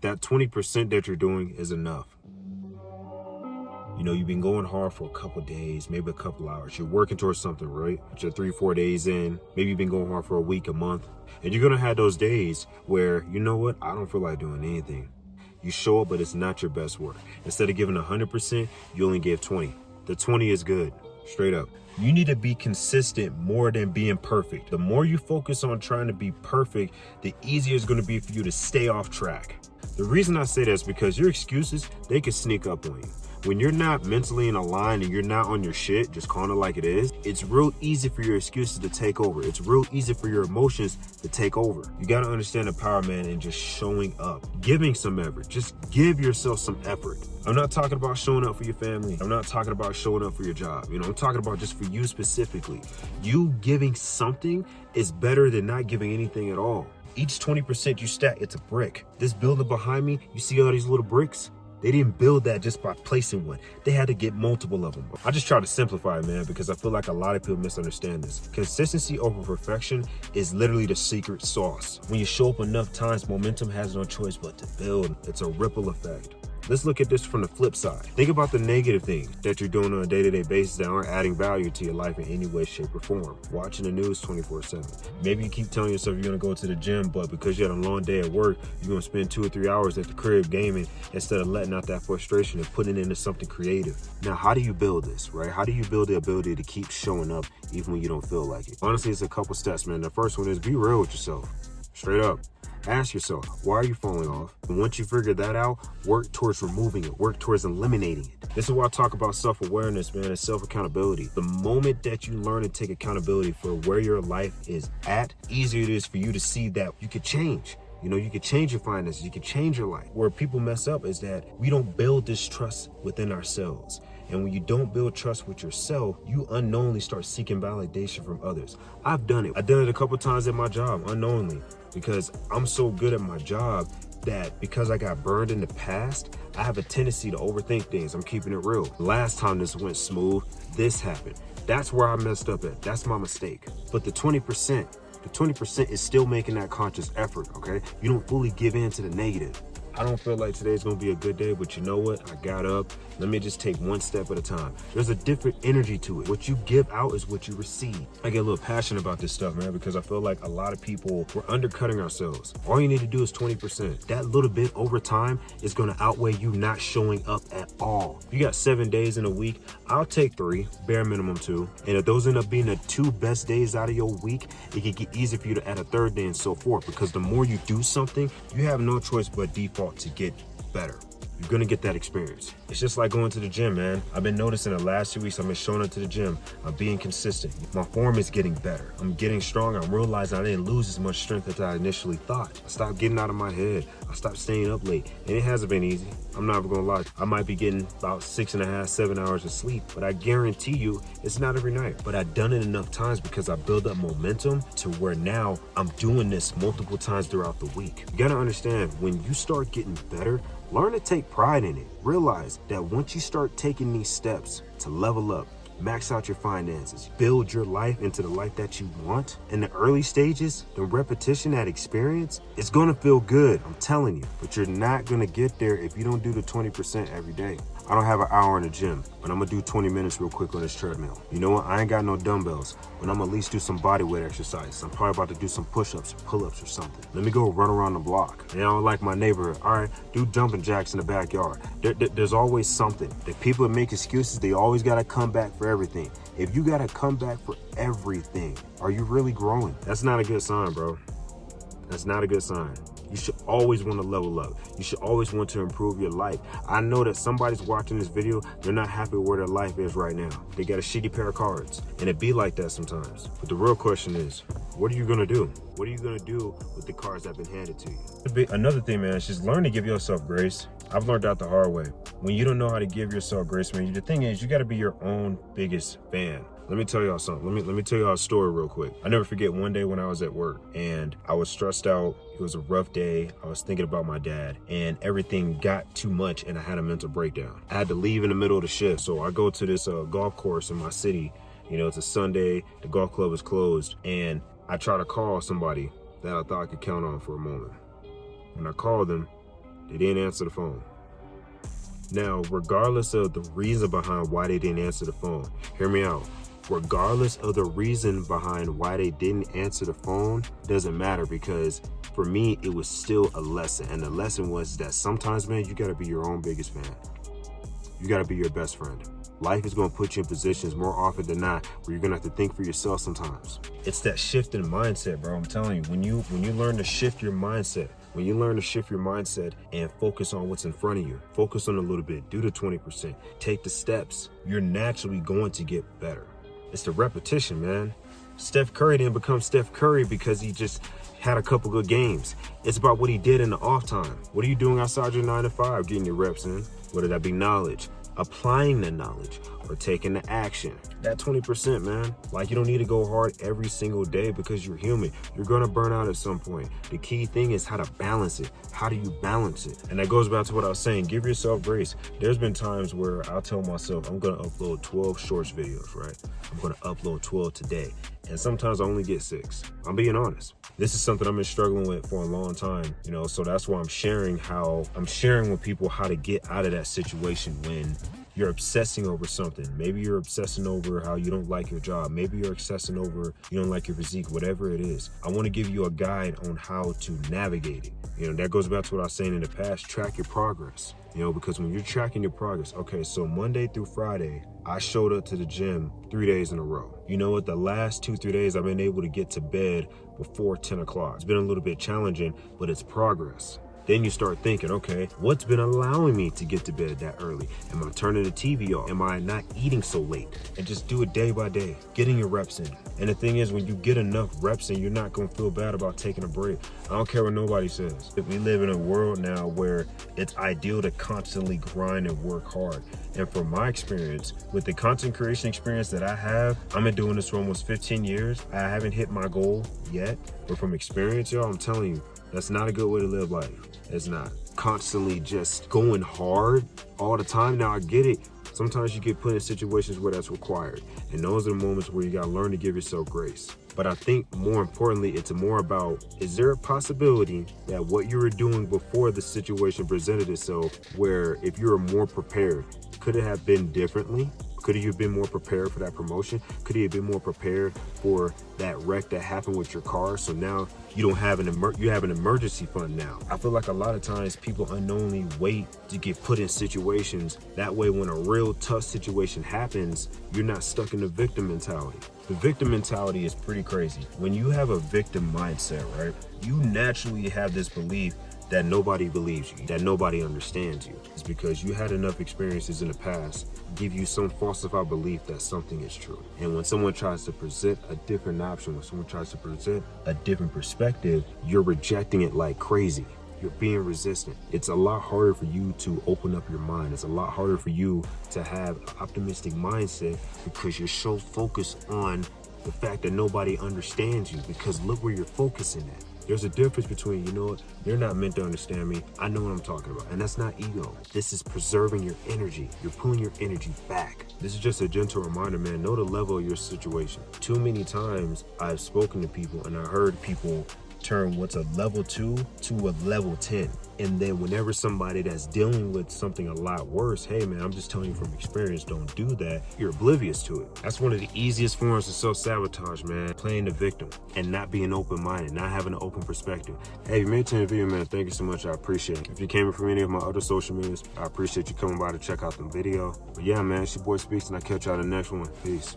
That 20% that you're doing is enough. You know, you've been going hard for a couple days, maybe a couple hours. You're working towards something, right? But you're 3, 4 days in. Maybe you've been going hard for a week, a month. And you're going to have those days where, you know what? I don't feel like doing anything. You show up, but it's not your best work. Instead of giving 100%, you only give 20. The 20 is good, straight up. You need to be consistent more than being perfect. The more you focus on trying to be perfect, the easier it's going to be for you to stay off track. The reason I say that is because your excuses, they can sneak up on you. When you're not mentally in a line and you're not on your shit, just calling it like it is, it's real easy for your excuses to take over. It's real easy for your emotions to take over. You got to understand the power, man, in just showing up, giving some effort. Just give yourself some effort. I'm not talking about showing up for your family. I'm not talking about showing up for your job. You know, I'm talking about just for you specifically. You giving something is better than not giving anything at all. Each 20% you stack, it's a brick. This building behind me, you see all these little bricks? They didn't build that just by placing one. They had to get multiple of them. I just try to simplify it, man, because I feel like a lot of people misunderstand this. Consistency over perfection is literally the secret sauce. When you show up enough times, momentum has no choice but to build. It's a ripple effect. Let's look at this from the flip side. Think about the negative things that you're doing on a day-to-day basis that aren't adding value to your life in any way, shape, or form. Watching the news 24/7. Maybe you keep telling yourself you're gonna go to the gym, but because you had a long day at work, you're gonna spend 2 or 3 hours at the crib gaming instead of letting out that frustration and putting it into something creative. Now, how do you build this, right? How do you build the ability to keep showing up even when you don't feel like it? Honestly, it's a couple steps, man. The first one is be real with yourself. Straight up. Ask yourself, why are you falling off? And once you figure that out, work towards removing it, work towards eliminating it. This is why I talk about self-awareness, man, and self-accountability. The moment that you learn to take accountability for where your life is at, easier it is for you to see that you could change. You know, you can change your finances, you can change your life. Where people mess up is that we don't build this trust within ourselves. And when you don't build trust with yourself, you unknowingly start seeking validation from others. I've done it. I've done it a couple times at my job, unknowingly, because I'm so good at my job that because I got burned in the past, I have a tendency to overthink things. I'm keeping it real. Last time this went smooth, this happened. That's where I messed up at. That's my mistake. But the 20% is still making that conscious effort, okay? You don't fully give in to the negative. I don't feel like today's gonna be a good day, but you know what? I got up. Let me just take one step at a time. There's a different energy to it. What you give out is what you receive. I get a little passionate about this stuff, man, because I feel like a lot of people, we're undercutting ourselves. All you need to do is 20%. That little bit over time is gonna outweigh you not showing up at all. If you got 7 days in a week, I'll take 3, bare minimum 2. And if those end up being the 2 best days out of your week, it can get easy for you to add a 3rd day and so forth, because the more you do something, you have no choice but default to get better. You're gonna get that experience. It's just like going to the gym, man. I've been noticing the last 2 weeks I've been showing up to the gym. I'm being consistent. My form is getting better. I'm getting stronger. I'm realizing I didn't lose as much strength as I initially thought. I stopped getting out of my head. I stopped staying up late. And it hasn't been easy. I'm not gonna lie. I might be getting about 6.5, 7 hours of sleep, but I guarantee you it's not every night. But I've done it enough times because I built up momentum to where now I'm doing this multiple times throughout the week. You gotta understand, when you start getting better, learn to take pride in it. Realize that once you start taking these steps to level up, max out your finances, build your life into the life that you want, in the early stages, the repetition, that experience, it's gonna feel good, I'm telling you. But you're not gonna get there if you don't do the 20% every day. I don't have an hour in the gym, but I'm gonna do 20 minutes real quick on this treadmill. You know what? I ain't got no dumbbells, but I'm gonna at least do some body weight exercises. I'm probably about to do some push-ups or pull-ups or something. Let me go run around the block. And I don't like my neighborhood. All right, do jumping jacks in the backyard. There's always something. If people make excuses, they always gotta come back for everything. If you gotta come back for everything, are you really growing? That's not a good sign, bro. That's not a good sign. You should always want to level up. You should always want to improve your life. I know that somebody's watching this video, they're not happy where their life is right now. They got a shitty pair of cards, and it be like that sometimes. But the real question is, what are you gonna do? What are you gonna do with the cards that have been handed to you? Another thing, man, is just learn to give yourself grace. I've learned out the hard way. When you don't know how to give yourself grace, man, the thing is, you gotta be your own biggest fan. Let me tell y'all something. Let me tell y'all a story real quick. I never forget one day when I was at work and I was stressed out. It was a rough day. I was thinking about my dad and everything got too much and I had a mental breakdown. I had to leave in the middle of the shift. So I go to this golf course in my city. You know, it's a Sunday, the golf club is closed, and I try to call somebody that I thought I could count on for a moment. When I called them, They didn't answer the phone. Now, regardless of the reason behind why they didn't answer the phone, hear me out. Regardless of the reason behind why they didn't answer the phone, doesn't matter, because for me, it was still a lesson. And the lesson was that sometimes, man, you gotta be your own biggest fan. You gotta be your best friend. Life is gonna put you in positions more often than not where you're gonna have to think for yourself sometimes. It's that shift in mindset, bro. I'm telling you, when you learn to shift your mindset, and focus on what's in front of you, focus on a little bit, do the 20%, take the steps, you're naturally going to get better. It's the repetition, man. Steph Curry didn't become Steph Curry because he just had a couple good games. It's about what he did in the off time. What are you doing outside your 9 to 5? Getting your reps in, whether that be knowledge, applying the knowledge, or taking the action. That 20%, man. Like, you don't need to go hard every single day because you're human. You're gonna burn out at some point. The key thing is how to balance it. How do you balance it? And that goes back to what I was saying. Give yourself grace. There's been times where I'll tell myself, I'm gonna upload 12 shorts videos, right? I'm gonna upload 12 today. And sometimes I only get 6. I'm being honest. This is something I've been struggling with for a long time, you know, so that's why I'm sharing with people how to get out of that situation when you're obsessing over something. Maybe you're obsessing over how you don't like your job. Maybe you're obsessing over you don't like your physique, whatever it is. I want to give you a guide on how to navigate it. You know, that goes back to what I was saying in the past, track your progress. You know, because when you're tracking your progress, okay, so Monday through Friday, I showed up to the gym 3 days in a row. You know what? The last 2-3 days, I've been able to get to bed before 10 o'clock. It's been a little bit challenging, but it's progress. Then you start thinking, okay, what's been allowing me to get to bed that early? Am I turning the TV off? Am I not eating so late? And just do it day by day, getting your reps in. And the thing is, when you get enough reps in, you're not gonna feel bad about taking a break. I don't care what nobody says. We live in a world now where it's ideal to constantly grind and work hard. And from my experience, with the content creation experience that I have, I've been doing this for almost 15 years. I haven't hit my goal yet, but from experience, y'all, I'm telling you, that's not a good way to live life. It's not. Constantly just going hard all the time. Now, I get it. Sometimes you get put in situations where that's required. And those are the moments where you got to learn to give yourself grace. But I think more importantly, it's more about, is there a possibility that what you were doing before the situation presented itself, where if you were more prepared, could it have been differently? Could you have been more prepared for that promotion? Could you have been more prepared for that wreck that happened with your car? So now you don't have you have an emergency fund now. I feel like a lot of times people unknowingly wait to get put in situations. That way, when a real tough situation happens, you're not stuck in the victim mentality. The victim mentality is pretty crazy. When you have a victim mindset, right, you naturally have this belief that nobody believes you, that nobody understands you. It's because you had enough experiences in the past give you some falsified belief that something is true. And when someone tries to present a different option, when someone tries to present a different perspective, you're rejecting it like crazy. You're being resistant. It's a lot harder for you to open up your mind. It's a lot harder for you to have an optimistic mindset because you're so focused on the fact that nobody understands you, because look where you're focusing at. There's a difference between, you know what, they're not meant to understand me. I know what I'm talking about. And that's not ego. This is preserving your energy. You're pulling your energy back. This is just a gentle reminder, man. Know the level of your situation. Too many times I've spoken to people and I heard people turn what's a level 2 to a level 10. And then whenever somebody that's dealing with something a lot worse, hey man, I'm just telling you from experience, don't do that. You're oblivious to it. That's one of the easiest forms of self-sabotage, man. Playing the victim and not being open-minded, not having an open perspective. Hey, if you made it to the video, man, thank you so much. I appreciate it. If you came in from any of my other social medias, I appreciate you coming by to check out the video. But yeah, man, it's your boy Speaks, and I'll catch y'all in the next one. Peace.